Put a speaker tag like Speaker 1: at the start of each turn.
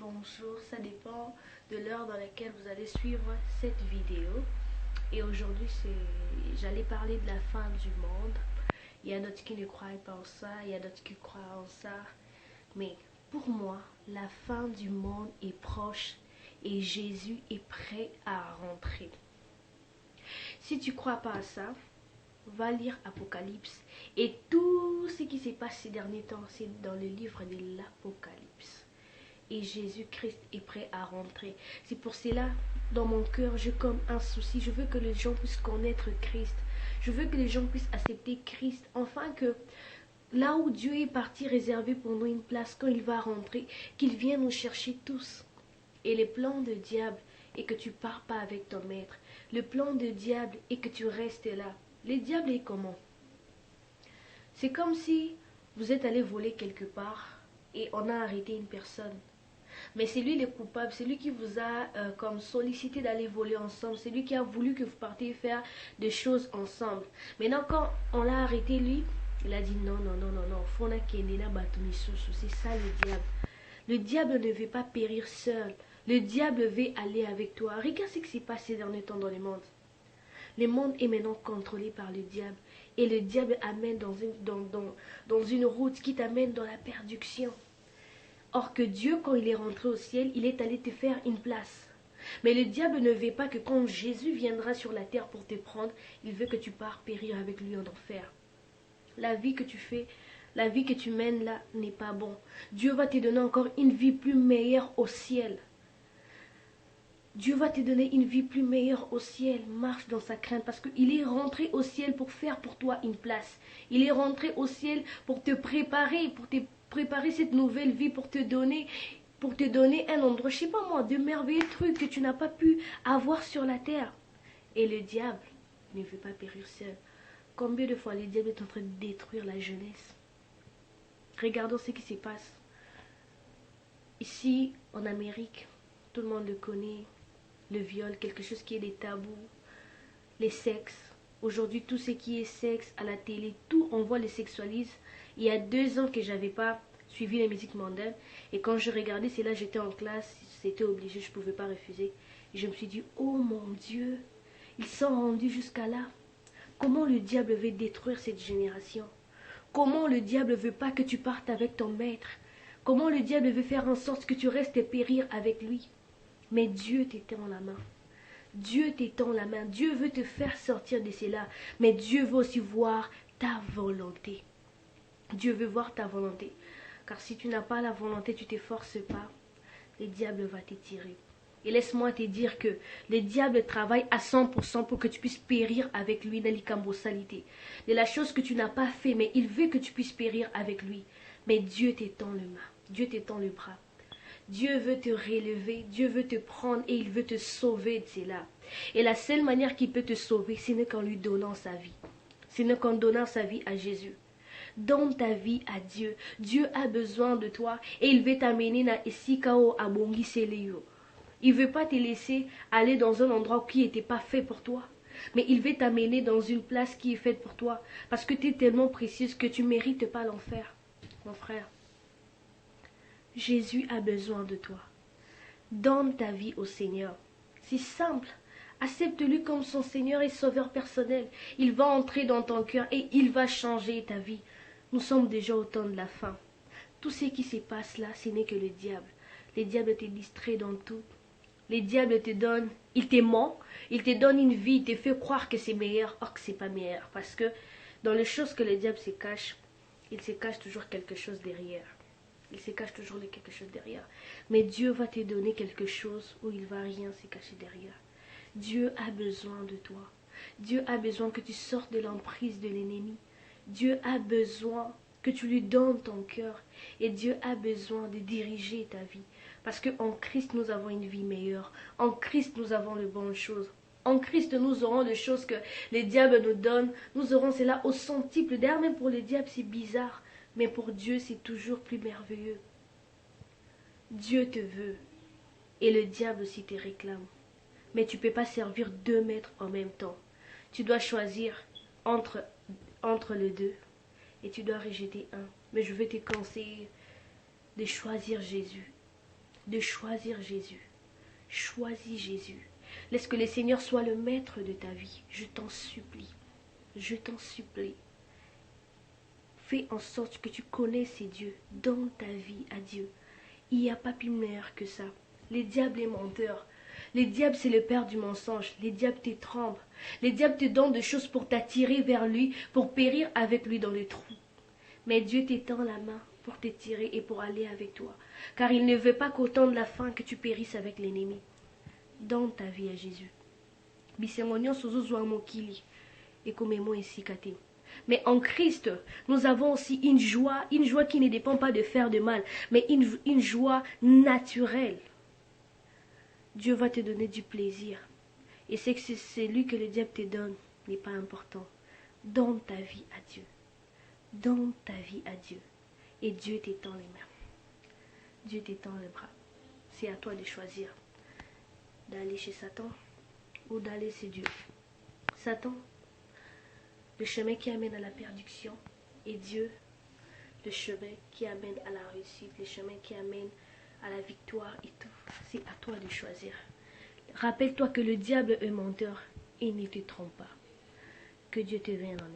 Speaker 1: Bonjour, ça dépend de l'heure dans laquelle vous allez suivre cette vidéo. Et aujourd'hui, j'allais parler de la fin du monde. Il y a d'autres qui ne croient pas en ça, il y a d'autres qui croient en ça. Mais pour moi, la fin du monde est proche et Jésus est prêt à rentrer. Si tu ne crois pas à ça, va lire Apocalypse. Et tout ce qui s'est passé ces derniers temps, c'est dans le livre de l'Apocalypse. Et Jésus-Christ est prêt à rentrer. C'est pour cela, dans mon cœur, j'ai comme un souci. Je veux que les gens puissent connaître Christ. Je veux que les gens puissent accepter Christ. Enfin que là où Dieu est parti réserver pour nous une place, quand il va rentrer, qu'il vienne nous chercher tous. Et le plan de diable est que tu pars pas avec ton maître. Le plan de diable est que tu restes là. Le diable est comment? C'est comme si vous êtes allé voler quelque part et on a arrêté une personne. Mais c'est lui le coupable, c'est lui qui vous a comme sollicité d'aller voler ensemble, c'est lui qui a voulu que vous partiez faire des choses ensemble. Maintenant quand on l'a arrêté lui, il a dit non, c'est ça le diable. Le diable ne veut pas périr seul, le diable veut aller avec toi. Regarde ce qui s'est passé dans le temps dans le monde. Le monde est maintenant contrôlé par le diable. Et le diable amène dans une route qui t'amène dans la perdition. Or que Dieu, quand il est rentré au ciel, il est allé te faire une place. Mais le diable ne veut pas que quand Jésus viendra sur la terre pour te prendre, il veut que tu pars périr avec lui en enfer. La vie que tu fais, la vie que tu mènes là n'est pas bon. Dieu va te donner encore une vie plus meilleure au ciel. Dieu va te donner une vie plus meilleure au ciel. Marche dans sa crainte parce qu'il est rentré au ciel pour faire pour toi une place. Il est rentré au ciel pour te préparer cette nouvelle vie, pour te donner un endroit, je sais pas moi, de merveilleux trucs que tu n'as pas pu avoir sur la terre. Et le diable ne veut pas périr seul. Combien de fois le diable est en train de détruire la jeunesse? Regardons ce qui se passe. Ici, en Amérique, tout le monde le connaît. Le viol, quelque chose qui est des tabous. Les sexes. Aujourd'hui, tout ce qui est sexe à la télé, tout on voit les sexualise. Il y a 2 ans que j'avais pas suivi les musiques mondaines. Et quand je regardais, c'est là j'étais en classe, c'était obligé, je pouvais pas refuser. Et je me suis dit, oh mon Dieu, ils sont rendus jusqu'à là. Comment le diable veut détruire cette génération? Comment le diable veut pas que tu partes avec ton maître? Comment le diable veut faire en sorte que tu restes périr avec lui? Mais Dieu t'étend la main. Dieu t'étend la main. Dieu veut te faire sortir de cela. Mais Dieu veut aussi voir ta volonté. Dieu veut voir ta volonté. Car si tu n'as pas la volonté, tu ne t'efforces pas, le diable va t'étirer. Et laisse-moi te dire que le diable travaille à 100% pour que tu puisses périr avec lui dans l'icambosalité. De la chose que tu n'as pas fait, mais il veut que tu puisses périr avec lui. Mais Dieu t'étend le main. Dieu t'étend le bras. Dieu veut te relever, Dieu veut te prendre et il veut te sauver de cela. Et la seule manière qu'il peut te sauver, ce n'est qu'en lui donnant sa vie. Ce n'est qu'en donnant sa vie à Jésus. Donne ta vie à Dieu. Dieu a besoin de toi et il veut t'amener na esikao abongi seleyo. Il ne veut pas te laisser aller dans un endroit qui n'était pas fait pour toi. Mais il veut t'amener dans une place qui est faite pour toi. Parce que tu es tellement précieuse que tu ne mérites pas l'enfer. Mon frère. Jésus a besoin de toi. Donne ta vie au Seigneur. C'est simple. Accepte-le comme son Seigneur et Sauveur personnel. Il va entrer dans ton cœur et il va changer ta vie. Nous sommes déjà au temps de la fin. Tout ce qui se passe là, ce n'est que le diable. Le diable te distrait dans tout. Le diable te donne, il te ment, il te donne une vie, il te fait croire que c'est meilleur, or que c'est pas meilleur. Parce que dans les choses que le diable se cache, il se cache toujours quelque chose derrière. Il se cache toujours quelque chose derrière. Mais Dieu va te donner quelque chose où il ne va rien se cacher derrière. Dieu a besoin de toi. Dieu a besoin que tu sortes de l'emprise de l'ennemi. Dieu a besoin que tu lui donnes ton cœur. Et Dieu a besoin de diriger ta vie. Parce qu'en Christ, nous avons une vie meilleure. En Christ, nous avons de bonnes choses. En Christ, nous aurons les choses que les diables nous donnent. Nous aurons cela au centuple. D'ailleurs, même pour les diables, c'est bizarre. Mais pour Dieu, c'est toujours plus merveilleux. Dieu te veut. Et le diable aussi te réclame. Mais tu ne peux pas servir 2 maîtres en même temps. Tu dois choisir entre les deux. Et tu dois rejeter un. Mais je veux te conseiller de choisir Jésus. de choisir Jésus. Choisis Jésus. Laisse que le Seigneur soit le maître de ta vie. Je t'en supplie. Je t'en supplie. Fais en sorte que tu connaisses Dieu dans ta vie à Dieu. Il n'y a pas plus meilleur que ça. Les diables est menteur. Les diables, c'est le père du mensonge. Les diables t'étranglent. Les diables te donnent des choses pour t'attirer vers lui, pour périr avec lui dans le trou. Mais Dieu t'étend la main pour te tirer et pour aller avec toi. Car il ne veut pas qu'au temps de la fin, que tu périsses avec l'ennemi. Donne ta vie à Jésus. Bisemonio sozo zwa mokili. Et comme moi ici, Kate. Mais en Christ, nous avons aussi une joie qui ne dépend pas de faire de mal, mais une joie naturelle. Dieu va te donner du plaisir. Et c'est que c'est celui que le diable te donne n'est pas important. Donne ta vie à Dieu. Donne ta vie à Dieu. Et Dieu t'étend les mains. Dieu t'étend les bras. C'est à toi de choisir d'aller chez Satan ou d'aller chez Dieu. Satan, le chemin qui amène à la perdition, et Dieu, le chemin qui amène à la réussite, le chemin qui amène à la victoire et tout. C'est à toi de choisir. Rappelle-toi que le diable est menteur et ne te trompe pas. Que Dieu te vienne en aide.